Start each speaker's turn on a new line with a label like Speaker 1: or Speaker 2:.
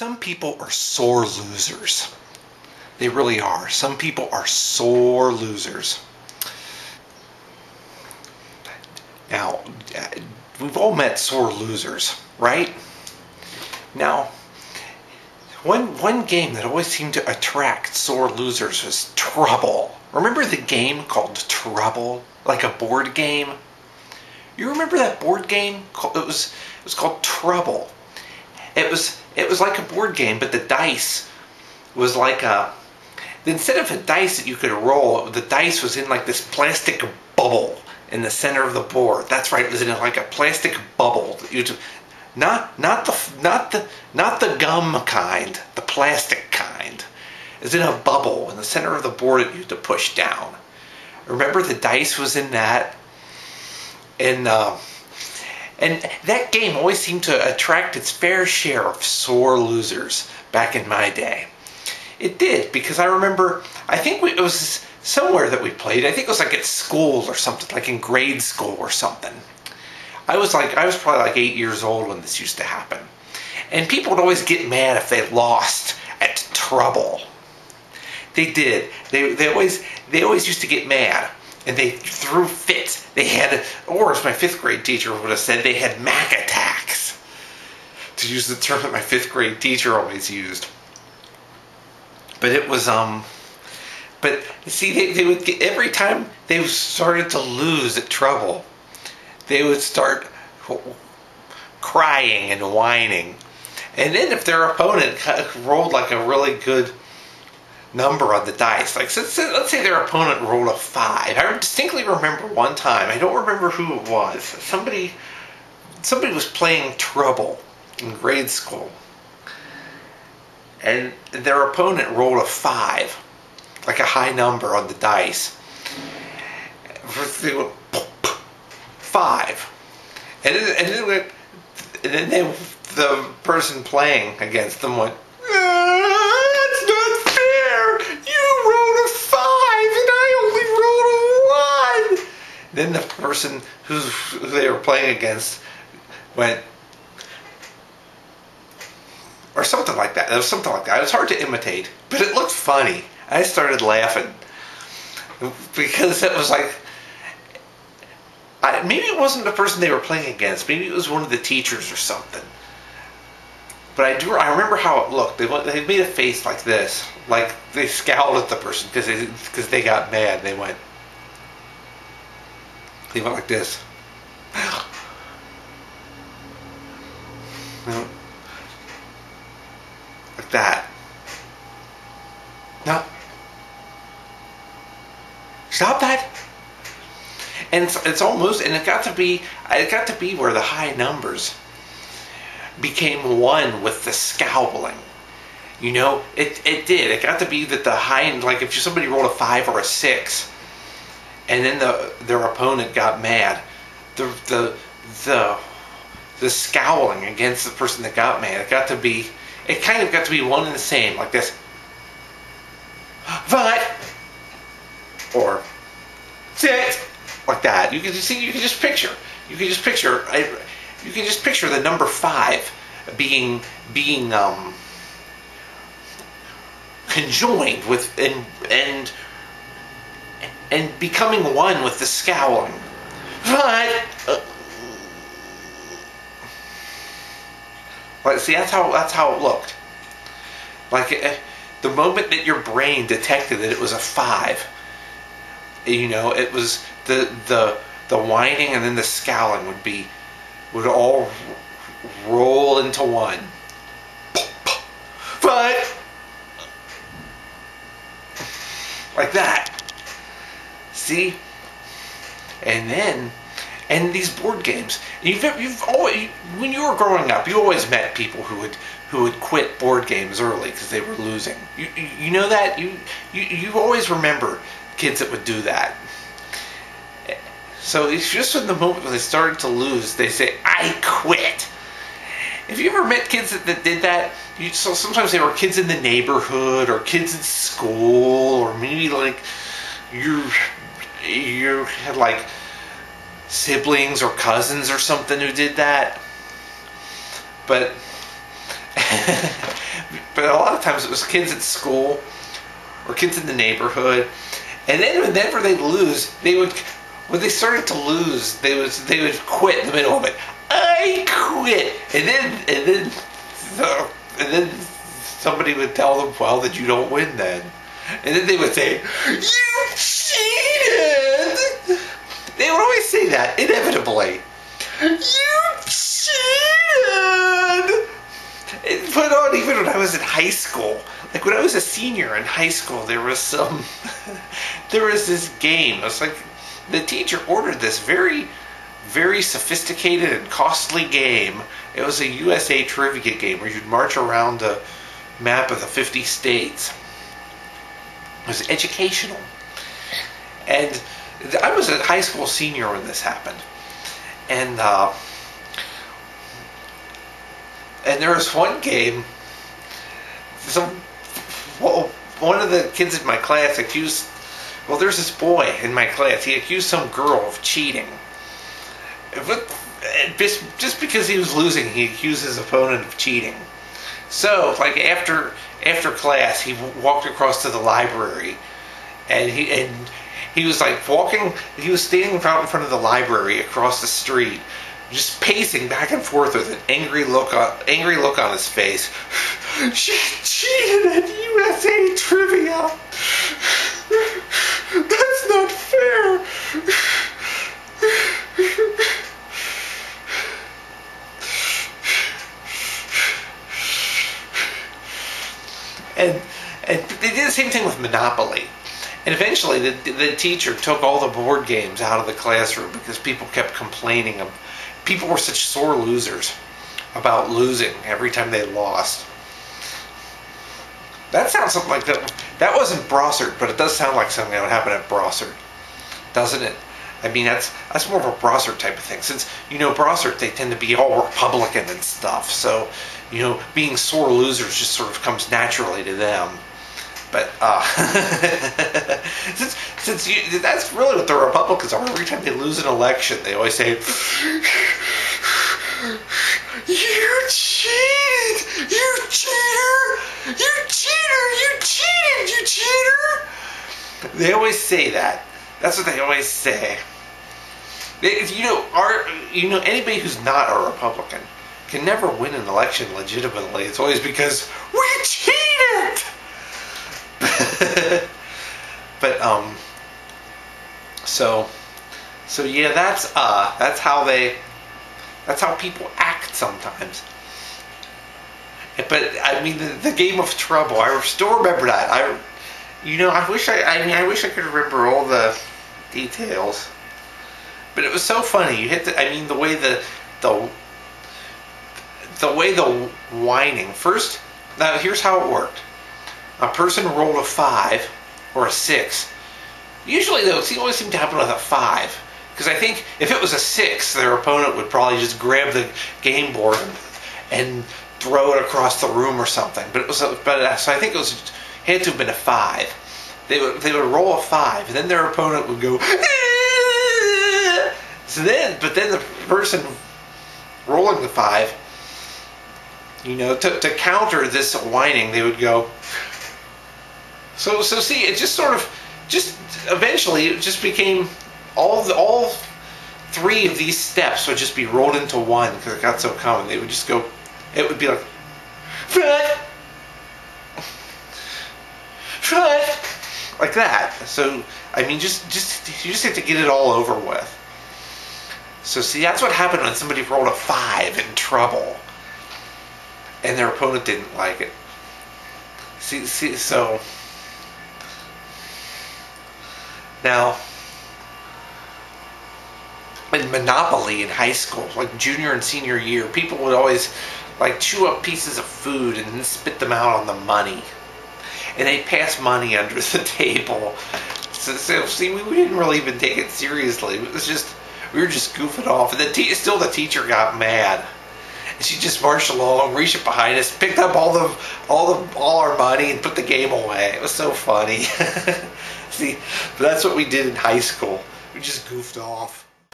Speaker 1: Some people are sore losers. They really are. Some people are sore losers. Now, we've all met sore losers, right? Now, one game that always seemed to attract sore losers was Trouble. Remember the game called Trouble? Like a board game? You remember that board game? It was called Trouble. It was like a board game, but the dice was like instead of a dice that you could roll, the dice was in like this plastic bubble in the center of the board. That's right, it was in like a plastic bubble. Not the gum kind, the plastic kind. It was in a bubble in the center of the board that you had to push down. Remember, the dice was in that, and that game always seemed to attract its fair share of sore losers back in my day. It did, because I remember, I think it was somewhere that we played. I think it was like at school or something, like in grade school or something. I was probably like 8 years old when this used to happen. And people would always get mad if they lost at Trouble. They did. They always used to get mad. And they threw fits. They had, or as my 5th grade teacher would have said, they had Mac attacks. To use the term that my 5th grade teacher always used. But it was, but see, they would get, every time they started to lose at Trouble, they would start crying and whining. And then if their opponent rolled like a really good number on the dice, like let's say their opponent rolled a 5. I distinctly remember one time, I don't remember who it was, somebody was playing Trouble in grade school, and their opponent rolled a 5, like a high number on the dice. They went 5, and then the person playing against them went, "That's not fair! You rolled a 5 and I only rolled a 1!" Then the person who they were playing against went, or something like that. It was something like that. It was hard to imitate, but it looked funny. I started laughing because it was like, maybe it wasn't the person they were playing against. Maybe it was one of the teachers or something. But I remember how it looked. They made a face like this, like they scowled at the person because they got mad. They went like this. Like that. No. Stop that. And it's almost, and it got to be where the high numbers became one with the scowling. You know, it did. It got to be that the high, like if somebody rolled a 5 or a 6, and then their opponent got mad, the scowling against the person that got mad, it kind of got to be one and the same, like this. But, or 6, like that. You can just picture the number 5 being conjoined with and becoming one with the scowling. But see, that's how it looked. Like the moment that your brain detected that it was a 5, you know, it was the whining and then the scowling would all roll into one. But like that. See? And these board games. You've always, when you were growing up, you always met people who would quit board games early because they were losing. You know that? You always remember kids that would do that. So it's just in the moment when they started to lose, they say, "I quit." Have you ever met kids that did that? So sometimes they were kids in the neighborhood or kids in school, or maybe like you had like siblings or cousins or something who did that. But but a lot of times it was kids at school or kids in the neighborhood. And then whenever they'd lose, when they started to lose, they would quit in the middle of it. I quit, and then somebody would tell them, well, that you don't win then. And then they would say, you cheated! They would always say that, inevitably. You cheated! It went on even when I was in high school. Like when I was a senior in high school, there was this game. It was like the teacher ordered this very, very sophisticated and costly game. It was a USA trivia game where you'd march around the map of the 50 states. It was educational. And I was a high school senior when this happened. And there was one game, one of the kids in my class accused, well, there's this boy in my class, he accused some girl of cheating. Just because he was losing, he accused his opponent of cheating. So, like after class, he walked across to the library, and he was like walking. He was standing out in front of the library across the street, just pacing back and forth with an angry look on his face. She cheated at USA Trivia. That's not fair. And they did the same thing with Monopoly. And eventually the teacher took all the board games out of the classroom because people kept complaining. People were such sore losers about losing every time they lost. That sounds something like that. That wasn't Brossard, but it does sound like something that would happen at Brossard, doesn't it? I mean, that's more of a Brossard type of thing. Since, Brossard, they tend to be all Republican and stuff. So, being sore losers just sort of comes naturally to them. But since that's really what the Republicans are. Every time they lose an election, they always say, "You cheated! You cheater! You cheater! You cheated! You cheater!" They always say that. That's what they always say. Anybody who's not a Republican can never win an election legitimately. It's always because we cheated. But so yeah, that's how people act sometimes. But I mean, the game of trouble, I still remember that. I wish I could remember all the details. But it was so funny. You hit the way the whining first. Now here's how it worked. A person rolled a 5 or a 6. Usually, though, it always seemed to happen with a 5. Because I think if it was a 6, their opponent would probably just grab the game board and throw it across the room or something. So I think it had to have been a 5. They would roll a 5, and then their opponent would go. But then the person rolling the 5, to counter this whining, they would go. So see, it just eventually it just became all 3 of these steps would just be rolled into one because it got so common. They would just go. It would be like, like that. So I mean, you just have to get it all over with. So see, that's what happened when somebody rolled a 5 in trouble, and their opponent didn't like it. See, so. Now, in Monopoly in high school, like junior and senior year, people would always chew up pieces of food and then spit them out on the money. And they'd pass money under the table. So see, we didn't really even take it seriously. It was just, we were just goofing off. And still the teacher got mad. And she just marched along, reached up behind us, picked up all our money and put the game away. It was so funny. See, but that's what we did in high school. We just goofed off.